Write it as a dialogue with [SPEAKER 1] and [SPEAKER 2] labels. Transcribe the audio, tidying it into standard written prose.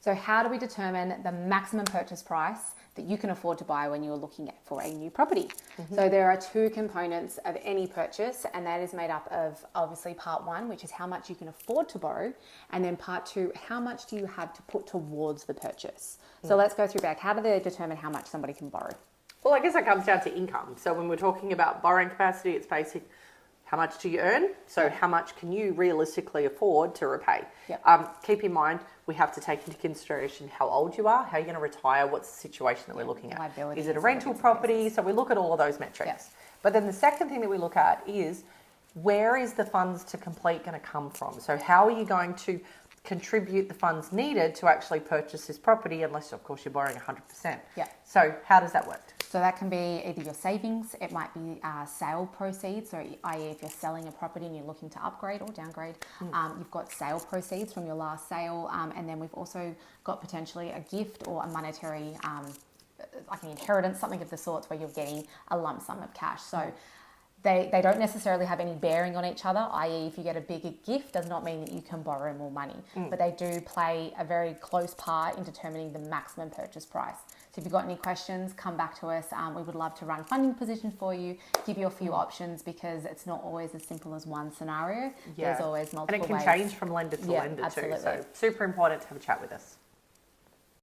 [SPEAKER 1] So how do we determine the maximum purchase price that you can afford to buy when you're looking at for a new property? So there are two components of any purchase, and that is made up of obviously part one, which is how much you can afford to borrow, and then part two, how much do you have to put towards the purchase? So let's go through back. How do they determine how much somebody can borrow?
[SPEAKER 2] Well, I guess that comes down to income. So when we're talking about borrowing capacity, it's basic. How much do you earn? So how much can you realistically afford to repay?
[SPEAKER 1] Yep.
[SPEAKER 2] Keep in mind, we have to take into consideration how old you are, how you're going to retire, what's the situation that we're looking at.
[SPEAKER 1] Liabilities,
[SPEAKER 2] Is it a rental property? So we look at all of those metrics.
[SPEAKER 1] Yes.
[SPEAKER 2] But then the second thing that we look at is where is the funds to complete going to come from? So how are you going to contribute the funds needed to actually purchase this property, unless of course you're borrowing 100%.
[SPEAKER 1] Yeah.
[SPEAKER 2] So how does that work?
[SPEAKER 1] So that can be either your savings, it might be sale proceeds, so i.e. if you're selling a property and you're looking to upgrade or downgrade, you've got sale proceeds from your last sale, and then we've also got potentially a gift or a monetary, like an inheritance, something of the sorts where you're getting a lump sum of cash. So they don't necessarily have any bearing on each other, i.e. if you get a bigger gift does not mean that you can borrow more money, but they do play a very close part in determining the maximum purchase price. So if you've got any questions, come back to us. We would love to run funding positions for you, give you a few options, because it's not always as simple as one scenario. There's always multiple ways.
[SPEAKER 2] And it can change from lender to lender
[SPEAKER 1] absolutely.
[SPEAKER 2] too, so super important to have a chat with us.